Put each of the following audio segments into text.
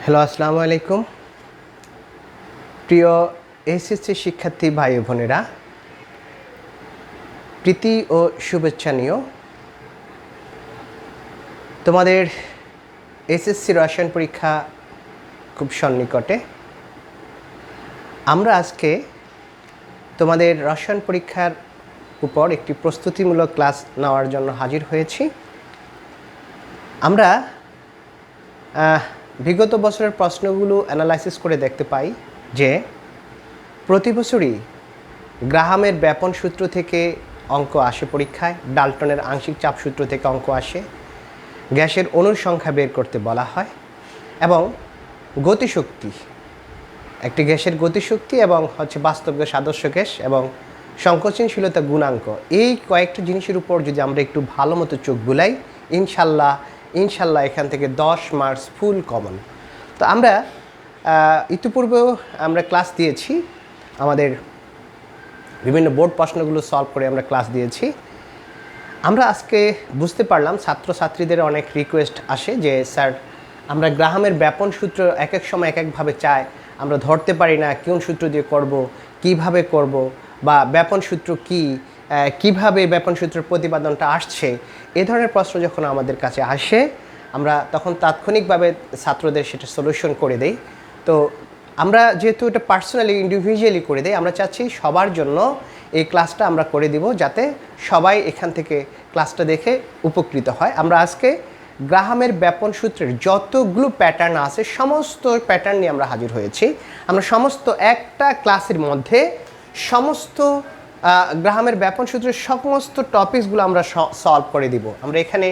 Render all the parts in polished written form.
Hello, আসসালামু আলাইকুম। প্রিয় এসএসসি শিক্ষার্থী ভাই ও বোনেরা, প্রীতি ও শুভেচ্ছা নিও। তোমাদের এসএসসি রসায়ন পরীক্ষা খুব সন্নিকটে। আমরা আজকে তোমাদের রসায়ন পরীক্ষার উপর একটি প্রস্তুতিমূলক ক্লাস নেওয়ার জন্য হাজির হয়েছি। আমরা বিগত বছরের প্রশ্নগুলো অ্যানালাইসিস করে দেখতে পাই যে প্রতি বছরই গ্রাহামের ব্যাপন সূত্র থেকে অঙ্ক আসে পরীক্ষায়, ডাল্টনের আংশিক চাপ সূত্র থেকে অঙ্ক আসে, গ্যাসের অণুর সংখ্যা বের করতে বলা হয় এবং গতিশক্তি, একটি গ্যাসের গতিশক্তি এবং বাস্তব গ্যাস, আদর্শ গ্যাস এবং সংকোচনশীলতা গুণাঙ্ক, এই কয়েকটা জিনিসের উপর যদি আমরা একটু ভালো মতো চোখ বুলাই, ইনশাল্লাহ এখান থেকে 10 মার্কস ফুল কমন। তো আমরা ইতিপূর্বেও আমরা ক্লাস দিয়েছি, আমাদের বিভিন্ন বোর্ড প্রশ্নগুলো সলভ করে আমরা ক্লাস দিয়েছি। আমরা আজকে বুঝতে পারলাম ছাত্রছাত্রীদের অনেক রিকোয়েস্ট আসে যে স্যার, আমরা গ্রাহামের ব্যাপন সূত্র এক এক সময় এক একভাবে চাই, আমরা ধরতে পারি না কোন সূত্র দিয়ে করব, কিভাবে করব, বা ব্যাপন সূত্র কি, কিভাবে ব্যাপন সূত্রের প্রতিপাদনটা আসছে, এ ধরনের প্রশ্ন যখন আমাদের কাছে আসে আমরা তখন তাৎক্ষণিকভাবে ছাত্রদের সেটা সলিউশন করে দেই। তো আমরা যেহেতু এটা পার্সোনালি ইন্ডিভিজুয়ালি করে দেই, আমরা চাচ্ছি সবার জন্য এই ক্লাসটা আমরা করে দিব যাতে সবাই এখান থেকে ক্লাসটা দেখে উপকৃত হয়। আমরা আজকে গ্রাহামের ব্যাপন সূত্রের যতগুলো প্যাটার্ন আছে সমস্ত প্যাটার্ন নিয়ে আমরা হাজির হয়েছি। আমরা সমস্ত একটা ক্লাসের মধ্যে সমস্ত গ্রাহামের ব্যাপন সূত্রের সমস্ত টপিকসগুলো আমরা সলভ করে দিব। আমরা এখানে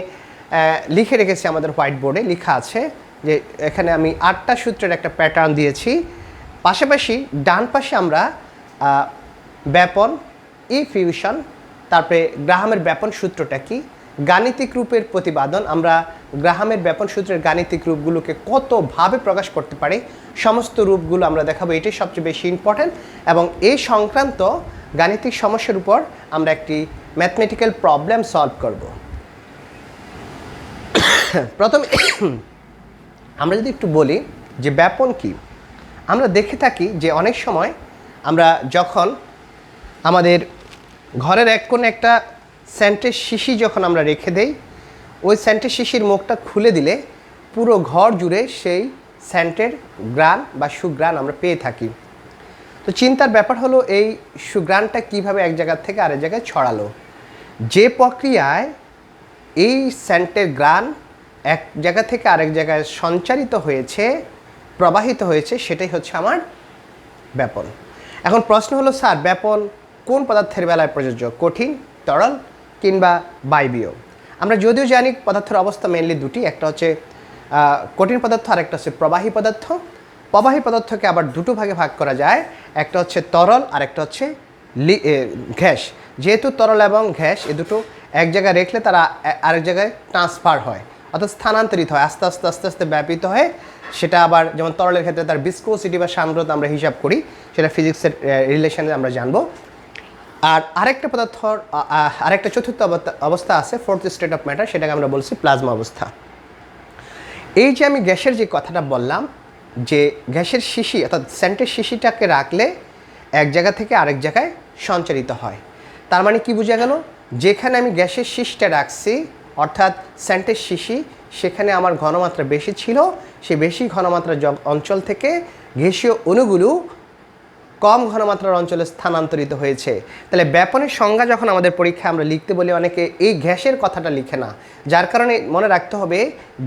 লিখে রেখেছি, আমাদের হোয়াইট বোর্ডে লেখা আছে যে এখানে আমি 8টা সূত্রের একটা প্যাটার্ন দিয়েছি। পাশাপাশি ডান পাশে আমরা ব্যাপন, ফিউশন, তারপরে গ্রাহামের ব্যাপন সূত্রটা কি, গাণিতিক রূপের প্রতিপাদন, আমরা গ্রাহামের ব্যাপন সূত্রের গাণিতিক রূপগুলোকে কতভাবে প্রকাশ করতে পারি, সমস্ত রূপগুলো আমরা দেখাবো। এটাই সবচেয়ে বেশি ইম্পর্ট্যান্ট এবং এই সংক্রান্ত গাণিতিক সমস্যার উপর আমরা একটি ম্যাথমেটিক্যাল প্রবলেম সলভ করব। প্রথমে আমরা যদি একটু বলি যে ব্যাপন কি, আমরা দেখে থাকি যে অনেক সময় আমরা যখন আমাদের ঘরের এক কোণে একটা সেন্টের শিশি যখন আমরা রেখে দেই, ওই সেন্টের শিশির মুখটা খুলে দিলে পুরো ঘর জুড়ে সেই সেন্টের গ্রান বা সুগ্রান আমরা পেয়ে থাকি। তো চিন্তার ব্যাপার হলো এই সুগ্রানটা কিভাবে এক জায়গা থেকে আরেক জায়গায় ছড়ালো। যে প্রক্রিয়ায় এই সেন্টের গ্রান এক জায়গা থেকে আরেক জায়গায় সঞ্চারিত হয়েছে, প্রবাহিত হয়েছে, সেটাই হচ্ছে আমার ব্যাপন। এখন প্রশ্ন হলো স্যার, ব্যাপন কোন পদার্থের বেলায় প্রযোজ্য, কঠিন, তরল কিংবা বায়বীয়? আমরা যদিও জানি পদার্থের অবস্থা মেনলি দুটি, একটা হচ্ছে কঠিন পদার্থ আর একটা হচ্ছে প্রবাহী পদার্থ। প্রবাহী পদার্থকে আবার দুটো ভাগে ভাগ করা যায়, একটা হচ্ছে তরল আর একটা হচ্ছে গ্যাস। যেহেতু তরল এবং গ্যাস এ দুটো এক জায়গায় রেখলে তারা আরেক জায়গায় ট্রান্সফার হয়, অর্থাৎ স্থানান্তরিত হয়, আস্তে আস্তে আস্তে আস্তে ব্যাপিত হয়। সেটা আবার যেমন তরলের ক্ষেত্রে তার ভিসকোসিটি বা সান্দ্রতা আমরা হিসাব করি, সেটা ফিজিক্সের রিলেশনে আমরা জানবো। আর আরেকটা পদার্থ, আরেকটা চতুর্থ অবস্থা আছে, ফোর্থ স্টেট অফ ম্যাটার, সেটাকে আমরা বলছি প্লাজমা অবস্থা। এই যে আমি গ্যাসের যে কথাটা বললাম, যে গ্যাসের শিশি অর্থাৎ সেন্টের শিশিটাকে রাখলে এক জায়গা থেকে আরেক জায়গায় সঞ্চারিত হয়। তার মানে কি বোঝা গেল, যেখানে আমি গ্যাসের শিশিটা রাখছি অর্থাৎ সেন্টের শিশি, সেখানে আমার ঘনমাত্রা বেশি ছিল, সে বেশি ঘনমাত্রার অঞ্চল থেকে গ্যাসীয় অণুগুলো কম ঘনমাত্রার অঞ্চলে স্থানান্তরিত হয়েছে। তাহলে ব্যাপনের সংজ্ঞা যখন আমাদের পরীক্ষায় আমরা লিখতে বলি, অনেকে এই গ্যাসের কথাটা লিখে না, যার কারণে মনে রাখতে হবে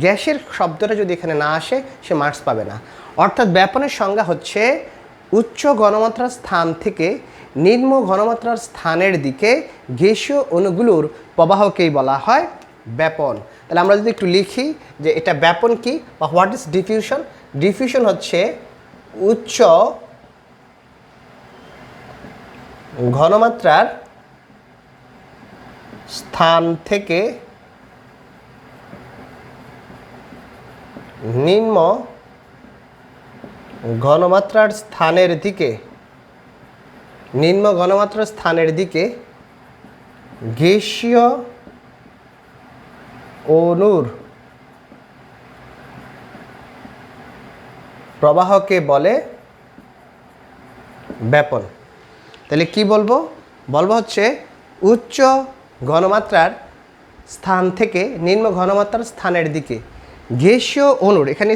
গ্যাসের শব্দটা যদি এখানে না আসে সে মার্কস পাবে না। অর্থাৎ ব্যাপনের সংজ্ঞা হচ্ছে উচ্চ ঘনমাত্রার স্থান থেকে নিম্ন ঘনমাত্রার স্থানের দিকে গ্যাসীয় অণুগুলোর প্রবাহকেই বলা হয় ব্যাপন। তাহলে আমরা যদি একটু লিখি যে এটা ব্যাপন কি বা হোয়াট ইজ ডিফিউশন। ডিফিউশন হচ্ছে উচ্চ ঘনমাত্রার স্থান থেকে নিম্ন ঘনমাত্রার স্থানের দিকে, নিম্ন ঘনমাত্রার স্থানের দিকে গ্যাসীয় অণুর প্রবাহকে বলে ব্যাপন। তাহলে কি বলবো? বলবো হচ্ছে উচ্চ ঘনমাত্রার স্থান থেকে নিম্ন ঘনমাত্রার স্থানের দিকে গ্যাসীয় অণুর, এখানে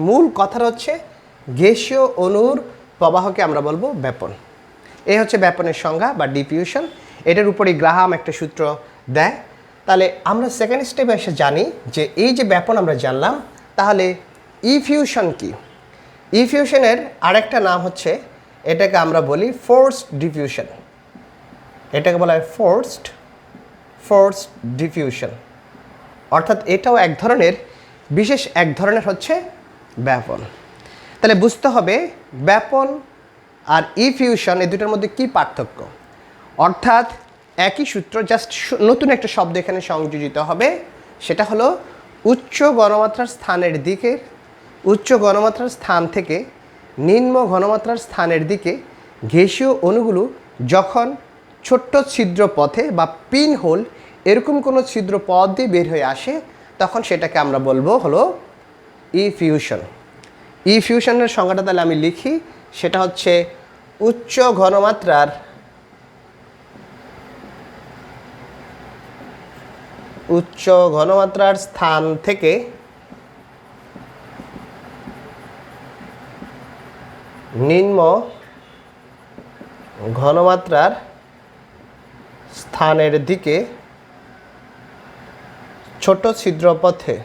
মূল কথাটা হচ্ছে গ্যাসীয় অণুর প্রবাহকে আমরা বলবো ব্যাপন। এই হচ্ছে ব্যাপনের সংজ্ঞা বা ডিফিউশন। এটার উপরেই গ্রাহাম একটা সূত্র দেয়। তাহলে আমরা সেকেন্ড স্টেপে এসে জানি যে এই যে ব্যাপন আমরা জানলাম, তাহলে ইফিউশন কি? ইফিউশনের আরেকটা নাম হচ্ছে, এটাকে আমরা বলি ফোর্সড ডিফিউশন। এটাকে বলা হয় ফোর্সড ডিফিউশন। অর্থাৎ এটাও এক ধরনের বিশেষ এক ধরনের হচ্ছে ব্যাপন। তাহলে বুঝতে হবে ব্যাপন আর ইফিউশন এই দুটোর মধ্যে কি পার্থক্য। অর্থাৎ একই সূত্র, জাস্ট নতুন একটা শব্দ এখানে সংযোজিত হবে, সেটা হলো উচ্চ ঘনমাত্রার স্থানের দিকে, উচ্চ ঘনমাত্রার স্থান থেকে নিম্ন ঘনমাত্রার স্থানের দিকে গ্যাসীয় অণুগুলো যখন ছোট্ট ছিদ্র পথে বা পিন হোল এরকম কোনো ছিদ্র পথ দিয়ে বের হয়ে আসে, তখন সেটাকে আমরা বলবো হলো ইফিউশন। ইফিউশনের সংজ্ঞাটা তাহলে আমি লিখি, সেটা হচ্ছে উচ্চ ঘনমাত্রার স্থান থেকে নিম্ন ঘনমাত্রার স্থানের দিকে ছোট ছিদ্রপথে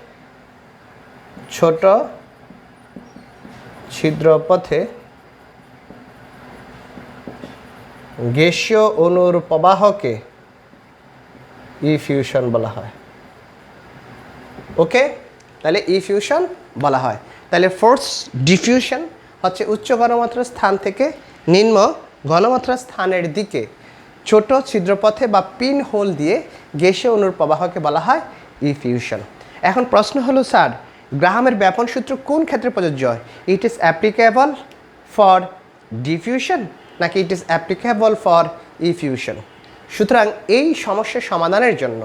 গ্যাসীয় অণুর প্রবাহকে ইফিউশন বলা হয়। ওকে, তাহলে ইফিউশন বলা হয়। তাহলে ফোর্স ডিফিউশন হচ্ছে উচ্চ ঘনমাত্রার স্থান থেকে নিম্ন ঘনমাত্রার স্থানের দিকে ছোট ছিদ্রপথে বা পিন হোল দিয়ে গ্যাসীয় অণুর প্রবাহকে বলা হয় ইফিউশন। এখন প্রশ্ন হলো, স্যার গ্রাহামের ব্যাপন সূত্র কোন ক্ষেত্রে প্রযোজ্য হয়? It is applicable for diffusion নাকি it is applicable for effusion? সুতরাং এই সমস্যার সমাধানের জন্য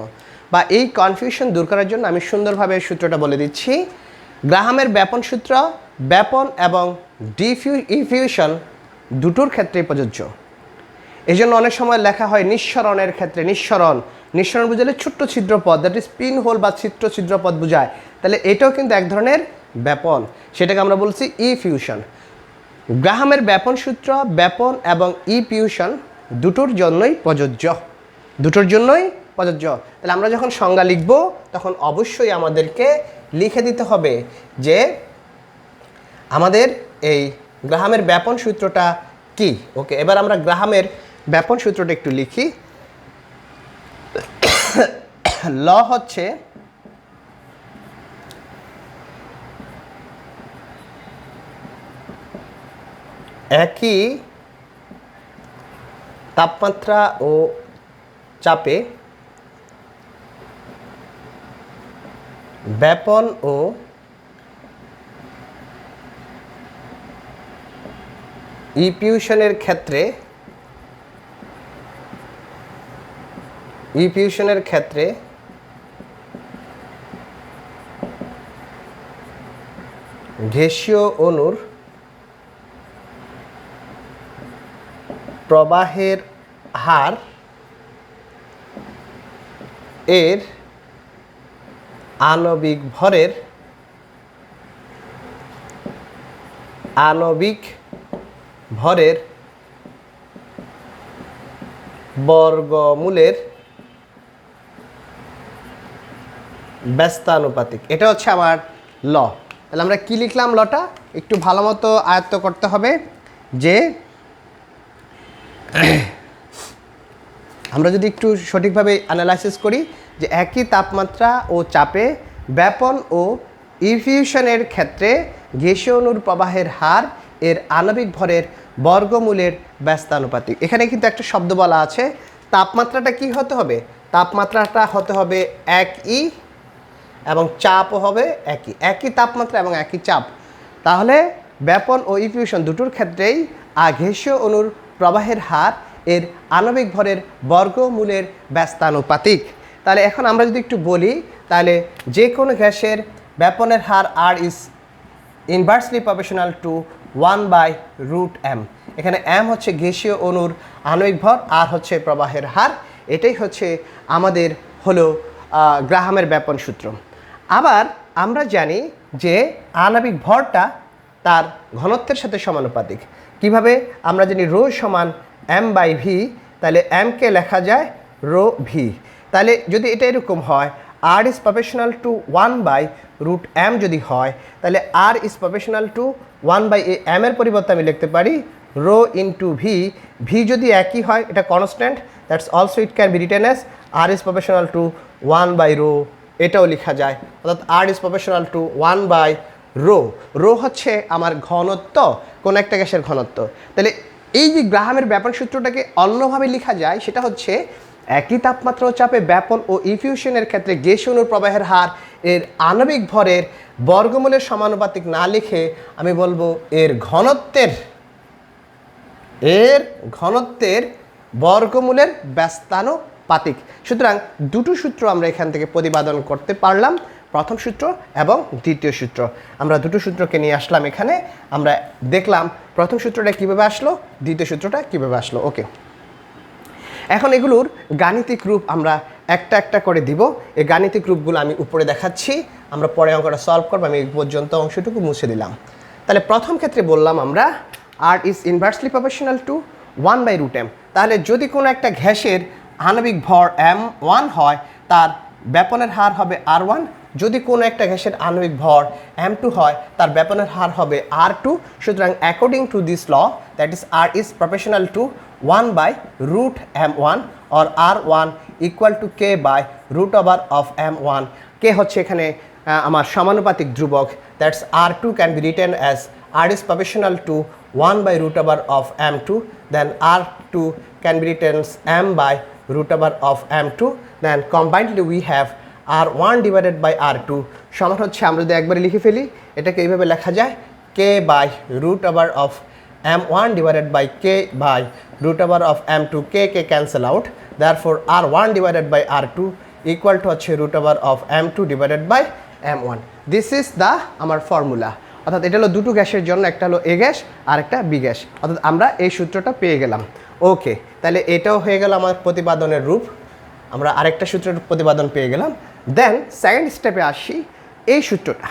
বা এই কনফিউশন দূর করার জন্য আমি সুন্দরভাবে সূত্রটা বলে দিচ্ছি। গ্রাহামের ব্যাপন সূত্র ব্যাপন এবং ইফিউশন দুটোর ক্ষেত্রেই প্রযোজ্য। এই জন্য অনেক সময় লেখা হয় নিঃসরণের ক্ষেত্রে, নিঃসরণ বুঝালে ছোট্ট ছিদ্রপথ, দ্যাট ইজ পিন হোল বা ছিদ্রপথ বোঝায়। তাহলে এটাও কিন্তু এক ধরনের ব্যাপন, সেটাকে আমরা বলছি ইফিউশন। গ্রাহামের ব্যাপন সূত্র ব্যাপন এবং ইফিউশন দুটোর জন্যই প্রযোজ্য। তাহলে আমরা যখন সংজ্ঞা লিখব তখন অবশ্যই আমাদেরকে লিখে দিতে হবে যে আমাদের এই গ্রাহামের ব্যাপন সূত্রটা কি। ওকে, এবার আমরা গ্রাহামের ব্যাপন সূত্রটা একটু লিখি। ল হচ্ছে একই তাপমাত্রা ও চাপে ব্যাপন ও ইফিউশনের ক্ষেত্রে গ্যাসীয় অণুর প্রবাহের হার এর আণবিক ভরের বর্গমূলের ব্যস্তানুপাতিক। এটা হচ্ছে আমার ল। তাহলে আমরা কি লিখলাম? লটা একটু ভালো মতো আয়ত্ত করতে হবে যে আমরা যদি একটু সঠিকভাবে অ্যানালাইসিস করি যে একই তাপমাত্রা ও চাপে ব্যাপন ও ইফিউশনের ক্ষেত্রে গ্যাসীয় অণুর প্রবাহের হার এর আণবিক ভরের বর্গমূলের ব্যস্তানুপাতিক। এখানে কিন্তু একটা শব্দ বলা আছে, তাপমাত্রাটা কি হতে হবে? তাপমাত্রাটা হতে হবে একই এবং চাপও হবে একই তাপমাত্রা এবং একই চাপ। তাহলে ব্যাপন ও ইফিউশন দুটোর ক্ষেত্রেই গ্যাসীয় অণুর প্রবাহের হার এর আণবিক ভরের বর্গমূলের ব্যস্তানুপাতিক। তাহলে এখন আমরা যদি একটু বলি, তাহলে যে কোনো গ্যাসের ব্যাপনের হার r is inversely proportional to 1/√m। এখানে m হচ্ছে গ্যাসীয় অণুর আণবিক ভর, আর হচ্ছে প্রবাহের হার। এটাই হচ্ছে আমাদের হলো গ্রাহামের ব্যাপন সূত্র। আবার আমরা জানি যে আণবিক ভরটা তার ঘনত্বের সাথে সমানুপাতিক। কিভাবে? আমরা জানি রো সমান m/v, তাহলে m কে লেখা যায় রো ভি। তাহলে যদি এটা এরকম হয়, r is proportional to 1/√m যদি হয়, তাহলে r is proportional two 1/m এর পরিবর্তে আমি লিখতে পারি রো ইন্টু ভি। ভি যদি একই হয়, এটা constant, that's also it can be written as r is proportional to 1/ρ। এটাও লেখা যায়, অর্থাৎ r is proportional to 1/ρ। Rho হচ্ছে আমার ঘনত্ব, কোন একটা গ্যাসের ঘনত্ব। তাহলে এই যে গ্রাহামের ব্যাপন সূত্রটাকে অন্যভাবে লেখা যায়, সেটা হচ্ছে একই তাপমাত্রা ও চাপে ব্যাপন ও ইফিউশনের ক্ষেত্রে গ্যাসীয় অণুর প্রবাহের হার এর আণবিক ভরের বর্গমূলের সমানুপাতিক না লিখে আমি বলবো এর ঘনত্বের বর্গমূলের ব্যস্তানুপাতিক। সুতরাং দুটো সূত্র আমরা এখান থেকে প্রতিপাদন করতে পারলাম, প্রথম সূত্র এবং দ্বিতীয় সূত্র। আমরা দুটো সূত্রকে নিয়ে আসলাম এখানে, আমরা দেখলাম প্রথম সূত্রটা কীভাবে আসলো, দ্বিতীয় সূত্রটা কীভাবে আসলো। ওকে, এখন এগুলোর গাণিতিক রূপ আমরা একটা একটা করে দিব। এই গাণিতিক রূপগুলো আমি উপরে দেখাচ্ছি, আমরা পরে অঙ্কটা সলভ করবো। আমি এই পর্যন্ত অংশটুকু মুছে দিলাম। তাহলে প্রথম ক্ষেত্রে বললাম আমরা r is inversely proportional to 1/√m। তাহলে যদি কোনো একটা গ্যাসের আণবিক ভর m1 হয়, তার ব্যাপনের হার হবে r1। যদি কোনো একটা গ্যাসের আণবিক ভর m2 হয়, তার ব্যাপনের হার হবে r2। সুতরাং according to this law, that is r is proportional to 1/√m1 or r1 equal to k/√m1। k হচ্ছে এখানে আমার সমানুপাতিক ধ্রুবক, that's r2 can be written as r is proportional to 1/√m2, then r2 can be written as m/√m2, then combinedly we have r1 divided by r2 সমান হচ্ছে, আমরা যদি একবারে লিখে ফেলি এটাকে এইভাবে লেখা যায় k/√m1 divided by k/√m2, k cancel out, therefore r1 divided by r2 equal to হচ্ছে √m2 divided by m1। This is the আমার ফর্মুলা। অর্থাৎ এটা হলো দুটো গ্যাসের জন্য, একটা হলো এ গ্যাস আর একটা বি গ্যাস। অর্থাৎ আমরা এই সূত্রটা পেয়ে গেলাম। ওকে, তাহলে এটাও হয়ে গেল আমার প্রতিপাদনের রূপ, আমরা আরেকটা সূত্রের প্রতিপাদন পেয়ে গেলাম। দেন সেকেন্ড স্টেপে আসি। এই সূত্রটা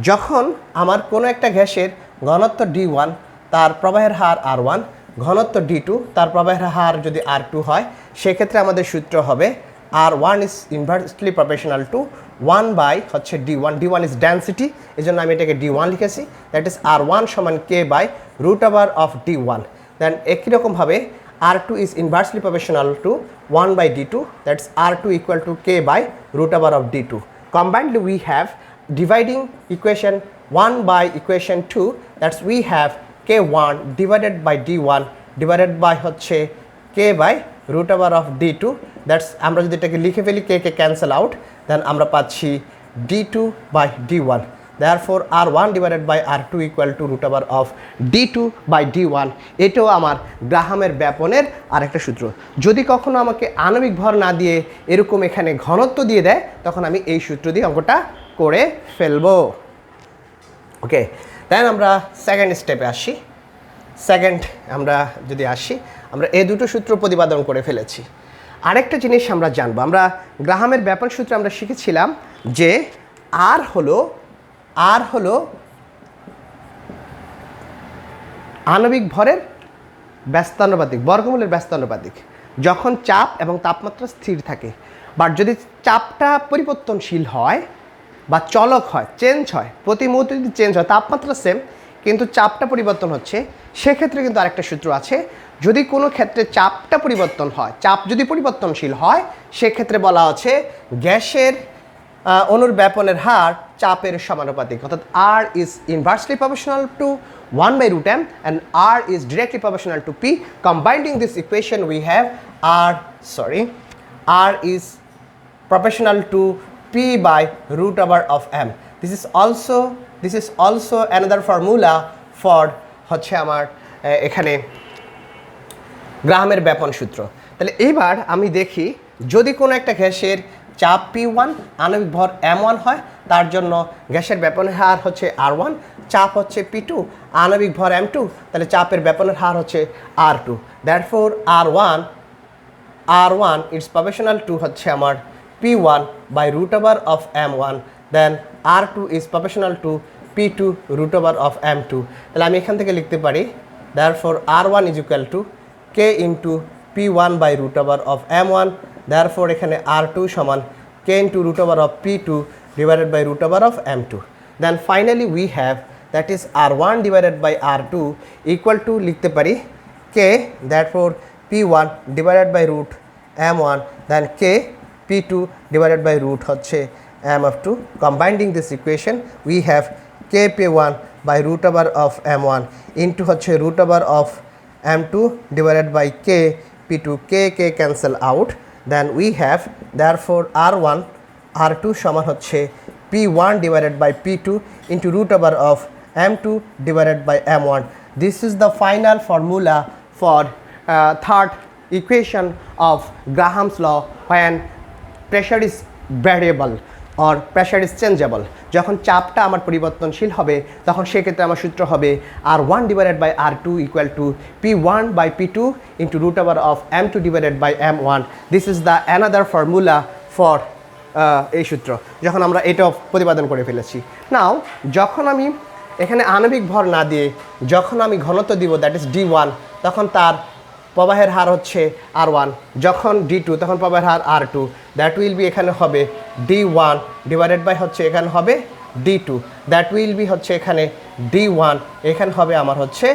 যখন আমার কোনো একটা গ্যাসের ঘনত্ব d1, তার প্রবাহের হার r1, ঘনত্ব d2, তার প্রবাহের হার যদি r2 হয়, সেক্ষেত্রে আমাদের সূত্র হবে r1 is inversely proportional to 1 হচ্ছে d1। d1 is density, এই জন্য আমি এটাকে d1 লিখেছি, দ্যাট ইজ r1 সমান k/√d1। দেন একই রকমভাবে r2 is inversely proportional to 1/d2, that's r2 equal to k/√d2। Combinedly we have dividing equation 1 by equation 2, that's we have k1 divided by d1 divided by হচ্ছে k/√d2, that's আমরা যদি এটাকে লিখে ফেলি k কে cancel out, দেন আমরা পাচ্ছি d2/d1। therefore r1 divided by r2 equal to √d2/d1। এটাও আমার গ্রাহামের ব্যাপনের আরেকটা সূত্র। যদি কখনো আমাকে আণবিক ভর না দিয়ে এরকম এখানে ঘনত্ব দিয়ে দেয়, তখন আমি এই সূত্র দিয়ে অঙ্কটা করে ফেলবো। ওকে, দেন আমরা সেকেন্ড স্টেপে আসি। আমরা এই দুটো সূত্র প্রতিপাদন করে ফেলেছি। আরেকটা জিনিস আমরা জানবো, আমরা গ্রাহামের ব্যাপন সূত্রে আমরা শিখেছিলাম যে আর হলো আণবিক ভরের ব্যস্তানুপাতিক, বর্গমূলের ব্যস্তানুপাতিক, যখন চাপ এবং তাপমাত্রা স্থির থাকে। বাট যদি চাপটা পরিবর্তনশীল হয় বা চলক হয়, চেঞ্জ হয়, প্রতি মুহূর্তে যদি চেঞ্জ হয়, তাপমাত্রা সেম কিন্তু চাপটা পরিবর্তন হচ্ছে, সেক্ষেত্রে কিন্তু আরেকটা সূত্র আছে। যদি কোনো ক্ষেত্রে চাপটা পরিবর্তন হয়, চাপ যদি পরিবর্তনশীল হয়, সেক্ষেত্রে বলা আছে গ্যাসের অণুর ব্যাপনের হার চাপের সমানুপাতিক, অর্থাৎ r is inversely proportional to 1/√m and r is directly proportional to p. Combining this equation we have r is proportional to p/√m. This is also another formula for হচ্ছে আমার এখানে গ্রাহামের ব্যাপন সূত্র। তাহলে এইবার আমি দেখি, যদি কোনো একটা গ্যাসের চাপ P1 আণবিক ভর M1 হয়, তার জন্য গ্যাসের ব্যাপনের হার হচ্ছে R1, চাপ হচ্ছে P2 আণবিক ভর M2, তাহলে চাপের ব্যাপনের হার হচ্ছে R2। দ্যাটফোর R1 it's proportional to হচ্ছে আমার P1 by root over of M1, then R2 is proportional to P2 root over of M2। তাহলে আমি এখান থেকে লিখতে পারি therefore R1 is equal to K into P1 by root over of M1, therefore এখানে R2 সমান K into root over of P2 divided by root over of M2। then finally we have that is R1 divided by R2 equal to লিখতে পারি K, therefore P1 divided by root M1, then K P2 divided by root হচ্ছে M2। combining this equation we have K P1 by root over of M1 into হচ্ছে root over of M2 divided by K P2, K cancel out, then we have therefore R2 সমান হচ্ছে P1 divided by P2 into root over of M2 divided by M1। this is the final formula for third equation of Graham's law when pressure is variable or pressure is changeable। যখন চাপটা আমার পরিবর্তনশীল হবে তখন সেক্ষেত্রে আমার সূত্র হবে R1 divided by R2 equal to P1 by P2 into root over of M2 divided by M1। this is the another formula for এই সূত্র, যখন আমরা এটাও প্রতিপাদন করে ফেলেছি। নাও যখন আমি এখানে আণবিক ভর না দিয়ে যখন আমি ঘনত্ব দিব দ্যাট ইজ D1, তখন তার প্রবাহের হার হচ্ছে R1, যখন D2 তখন প্রবাহের হার R2, দ্যাট উইল বি এখানে হবে D1 ডিভাইডেড বাই হচ্ছে এখানে হবে D2, দ্যাট উইল বি হচ্ছে এখানে D1, এখানে হবে আমার হচ্ছে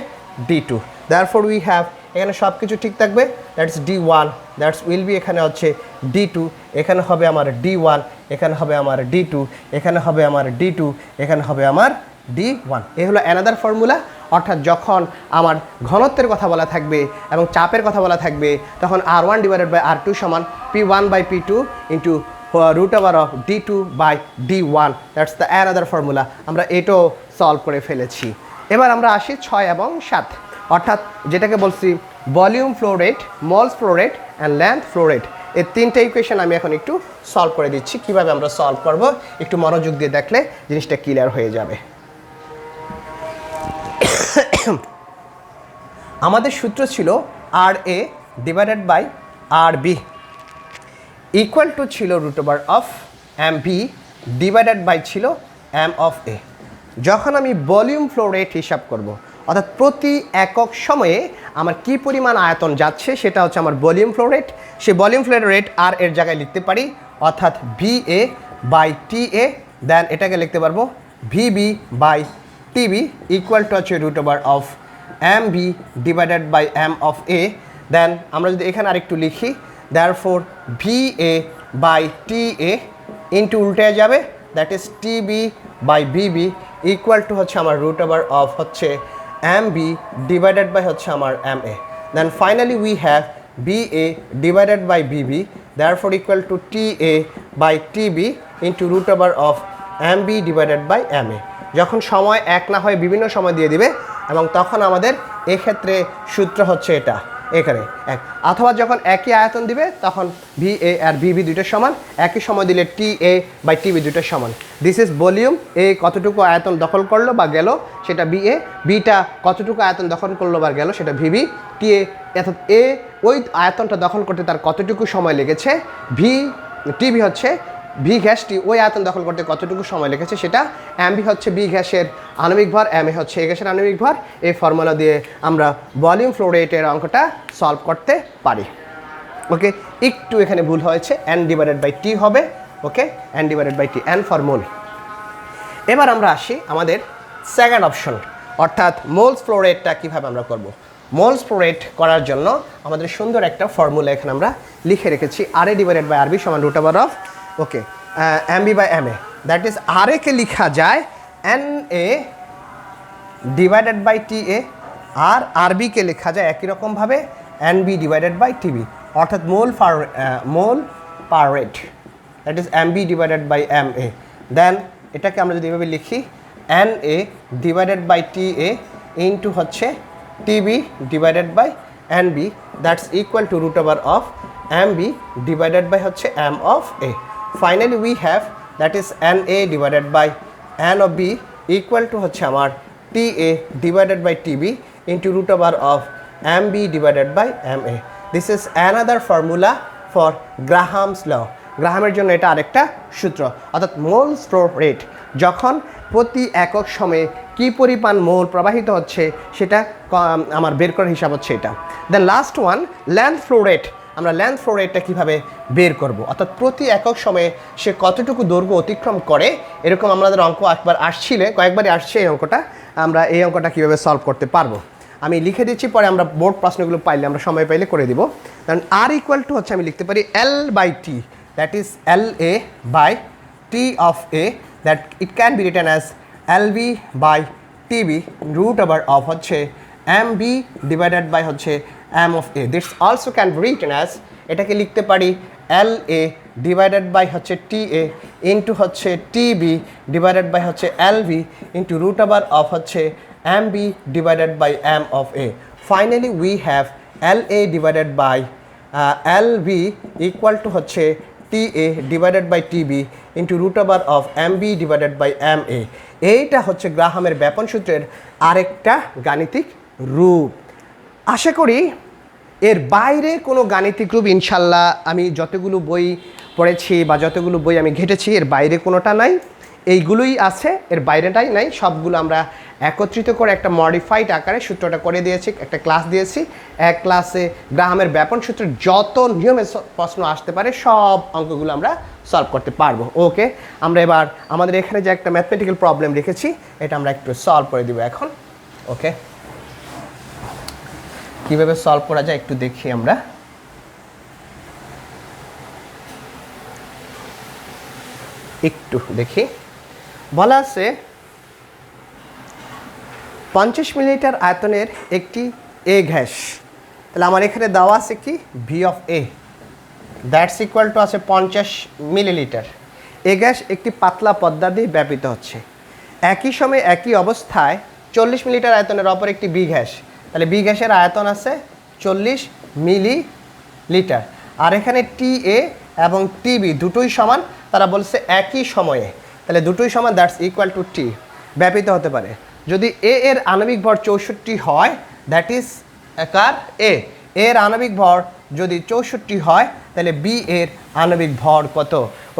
D2। therefore we have এখানে সব কিছু ঠিক থাকবে, that's D1, that's will B এখানে হচ্ছে D2, এখানে হবে আমার D1, এখানে হবে আমার D2, এখানে হবে আমার D2, এখানে হবে আমার D1। এই হলো অ্যানাদার ফর্মুলা। অর্থাৎ যখন আমার ঘনত্বের কথা বলা থাকবে এবং চাপের কথা বলা থাকবে তখন R1 ডিভাইডেড বাই R2 সমান P1 by P2 into root over of D2 by D1, that's the another formula. আমরা এটাও সলভ করে ফেলেছি। এবার আমরা আসি 6 এবং 7, অর্থাৎ যেটাকে বলছি volume flow rate, moles flow rate and length flow rate. এই তিনটে ইকুয়েশন আমি এখন একটু সলভ করে দিচ্ছি। কীভাবে আমরা সলভ করব একটু মনোযোগ দিয়ে দেখলে জিনিসটা ক্লিয়ার হয়ে যাবে। আমাদের সূত্র ছিল RA divided by RB equal to ছিল root over of MB divided by ছিল M অফ A। যখন আমি ভলিউম ফ্লো রেট হিসাব করব, অর্থাৎ প্রতি একক সময়ে আমার কি পরিমাণ আয়তন যাচ্ছে সেটা হচ্ছে আমার ভলিউম ফ্লো রেট। সেই ভলিউম ফ্লো রেট আর এর জায়গায় লিখতে পারি অর্থাৎ VA বাই TA, দেন এটাকে লিখতে পারবো VB by TB equal to হচ্ছে root over of MB divided by M of A। Then আমরা যদি এখানে আরেকটু লিখি therefore VA বাই TA ইন্টু উল্টে যাবে, that is TB by BB equal to হচ্ছে আমার রুট ওভার অফ হচ্ছে MB ডিভাইডেড বাই হচ্ছে আমার MA। Then finally we have BA divided by BB therefore equal to TA by TB into root over of MB divided by MA। যখন সময় এক না হয় বিভিন্ন সময় দিয়ে দিবে এবং তখন আমাদের এক্ষেত্রে সূত্র হচ্ছে এটা এখানে এক, অথবা যখন একই আয়তন দিবে তখন VA আর BB দুইটার সমান, একই সময় দিলে TA বাই TB দুইটার সমান। This is volume. A কতটুকু আয়তন দখল করলো বা গেল সেটা BA, Bটা কতটুকু আয়তন দখল করলো বা গেল সেটা VB, TA অর্থাৎ A ওই আয়তনটা দখল করতে তার কতটুকু সময় লেগেছে, TB হচ্ছে B গ্যাসটি ওই আয়তন দখল করতে কতটুকু সময় লেগেছে সেটা, MB হচ্ছে B গ্যাসের আণবিক ভর, MA হচ্ছে A গ্যাসের আণবিক ভর। এই ফর্মুলা দিয়ে আমরা ভলিউম ফ্লো রেটের অঙ্কটা সলভ করতে পারি। ওকে, একটু এখানে ভুল হয়েছে, N ডিভাইডেড বাই T হবে। Okay, N divided by T, N for mole. এবার আমরা আসি আমাদের সেকেন্ড অপশন, অর্থাৎ মোলস ফ্লো রেটটা কীভাবে আমরা করব। মোলস ফ্লো রেট করার জন্য আমাদের সুন্দর একটা ফর্মুলা এখানে আমরা লিখে রেখেছি, RA ডিভাইডেড বাই RB সমান root over of okay MB by MA, that is RA কে লেখা যায় NA ডিভাইডেড বাই TA আর RB কে লেখা যায় একই রকমভাবে NB ডিভাইডেড বাই TB, অর্থাৎ mole per rate, that is MB divided by MA। Then এটাকে আমরা যদি এভাবে লিখি NA divided by TA into হচ্ছে TB divided by NB, that's equal to root over of MB divided by হচ্ছে M of A। Finally we have that is N A divided by N of B equal to হচ্ছে আমার T A divided by T B into root over of M B divided by M A. This is another formula for Graham's law. গ্রাহামের জন্য এটা আরেকটা সূত্র, অর্থাৎ moles flow rate, যখন প্রতি একক সময়ে কী পরিমাণ মোল প্রবাহিত হচ্ছে সেটা আমার বের করার হিসাব হচ্ছে এটা। Then last one length flow rate. আমরা লেন্থ ফ্লো রেটটা কীভাবে বের করব, অর্থাৎ প্রতি একক সময়ে সে কতটুকু দৈর্ঘ্য অতিক্রম করে, এরকম আমাদের অঙ্ক কয়েকবারই আসছে এই অঙ্কটা। আমরা এই অঙ্কটা কীভাবে সলভ করতে পারবো আমি লিখে দিচ্ছি, পরে আমরা বোর্ড প্রশ্নগুলো পাইলে আমরা সময় পাইলে করে দিব। কারণ আর ইকুয়াল টু হচ্ছে আমি লিখতে পারি L by T, that is L A by T of A, that it can be written as L B by T B root over of হচ্ছে এম বি ডিভাইডেড বাই হচ্ছে M of A. This also can be written as, এটাকে লিখতে পারি এল A divided by হচ্ছে T A into হচ্ছে T B divided by হচ্ছে L B into root over of হচ্ছে M B divided by M of A. Finally we have L A divided by L B equal to হচ্ছে T A divided by T B into root over of M B divided by M A. এইটা হচ্ছে গ্রাহামের ব্যাপন সূত্রের আরেকটা গাণিতিক রূপ। আশা করি এর বাইরে কোনো গাণিতিক রূপ ইনশাল্লাহ আমি যতগুলো বই পড়েছি বা যতগুলো বই আমি ঘেটেছি এর বাইরে কোনোটা নাই, এইগুলোই আছে, এর বাইরেটাই নাই। সবগুলো আমরা একত্রিত করে একটা মডিফাইড আকারে সূত্রটা করে দিয়েছি, একটা ক্লাস দিয়েছি। এক ক্লাসে গ্রাহামের ব্যাপন সূত্রের যত নিয়মে প্রশ্ন আসতে পারে সব অঙ্কগুলো আমরা সলভ করতে পারবো। ওকে, আমরা এবার আমাদের এখানে যে একটা ম্যাথমেটিক্যাল প্রবলেম রেখেছি এটা আমরা একটু সলভ করে দিব এখন। ওকে, কীভাবে সলভ করা যায় একটু দেখি আমরা। একটু দেখি, বলা আছে 50 মিলিলিটার আয়তনের একটি এ গ্যাস, তাহলে আমার এখানে দেওয়া আছে কি V of A, that's equal two আছে 50 মিলিলিটার। এ গ্যাস একটি পাতলা পর্দা দিয়ে ব্যাপিত হচ্ছে, একই সময়ে একই অবস্থায় 40 মিলিলিটার আয়তনের অপর একটি বি গ্যাস, তাহলে বি গ্যাসের আয়তন আছে 40 মিলিলিটার। আর এখানে টি এ এবং টিবি দুটোই সমান, তারা বলছে একই সময়ে, তাহলে দুটোই সমান, দ্যাটস ইকুয়াল টু টি। ব্যাপিত হতে পারে যদি এ এর আণবিক ভর 64 হয়, দ্যাট ইজ কার এ এর আণবিক ভর যদি 64 হয় তাহলে বি এর আণবিক ভর কত।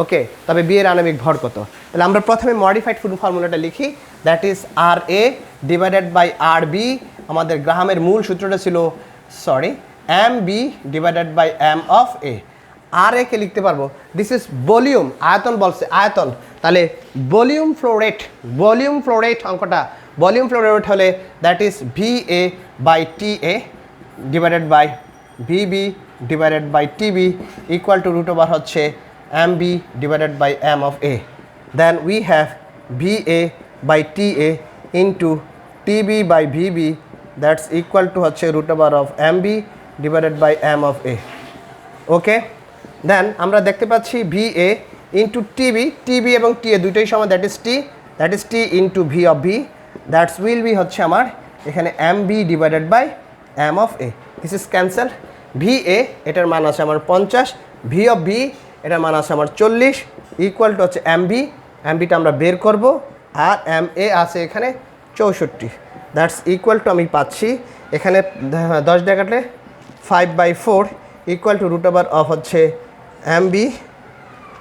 ওকে, তবে বি এর আণবিক ভর কত, তাহলে আমরা প্রথমে মডিফাইড ফর্মুলাটা লিখি, that is R A divided by R B. আমাদের গ্রাহামের মূল সূত্রটা ছিল M B divided by M of A. আর একে লিখতে পারবো দিস ইজ ভলিউম, আয়তন বলছে আয়তন, তাহলে ভলিউম ফ্লো রেট অঙ্কটা ভলিউম ফ্লো রেট হলে that is V A by T A divided by V B divided by T B equal to root over হচ্ছে M B divided by M of A. Then we have V A by T A into T B by V B, that's equal to হচ্ছে root over of M B divided by M of A. Okay, then আমরা দেখতে পাচ্ছি V A into TB এবং টি A দুটোই সমান, that is T into V of V, that's will be হচ্ছে আমার এখানে M B divided by M of A. This is cancel. V A এটার মান আছে আমার 50, ভি অফ ভি এটার মান আছে আমার 40 ইকুয়াল টু হচ্ছে এম বিটা আমরা বের করব, আর এম এ আছে এখানে 64, দ্যাটস ইকুয়াল টু আমি পাচ্ছি এখানে 10 দিয়ে কাটলে 5/4 equal to root over of হচ্ছে এম বি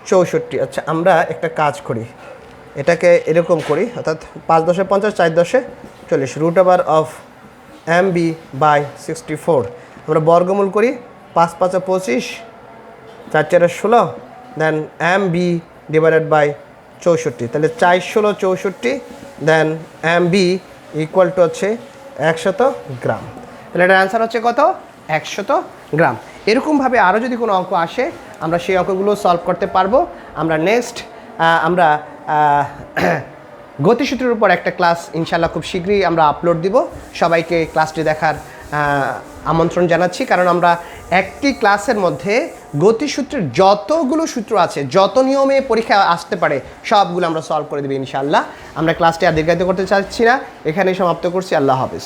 64। আচ্ছা, আমরা একটা কাজ করি, এটাকে এরকম করি, অর্থাৎ 5 × 10 = 50, 4 × 10 = 40 root over of M B by 64। আমরা বর্গমূল করি, 5 × 5 = 25, 4 × 4 = 16, then M B divided by 64, তাহলে 4 × 16 = 64, then M B equal to হচ্ছে 100 গ্রাম। তাহলে এটার অ্যান্সার হচ্ছে কত? 100 গ্রাম। এরকমভাবে আরও যদি কোনো অঙ্ক আসে আমরা সেই অঙ্কগুলো সলভ করতে পারবো। আমরা নেক্সট আমরা গতিসূত্রের উপর একটা ক্লাস ইনশাল্লাহ খুব শীঘ্রই আমরা আপলোড দিব। সবাইকে ক্লাসটি দেখার আমন্ত্রণ জানাচ্ছি, কারণ আমরা একটি ক্লাসের মধ্যে গতিসূত্রের যতগুলো সূত্র আছে, যত নিয়মে পরীক্ষা আসতে পারে সবগুলো আমরা সলভ করে দেবো ইনশাল্লাহ। আমরা ক্লাসটি আর দীর্ঘায়িত করতে চাচ্ছি না, এখানেই সমাপ্ত করছি। আল্লাহ হাফেজ।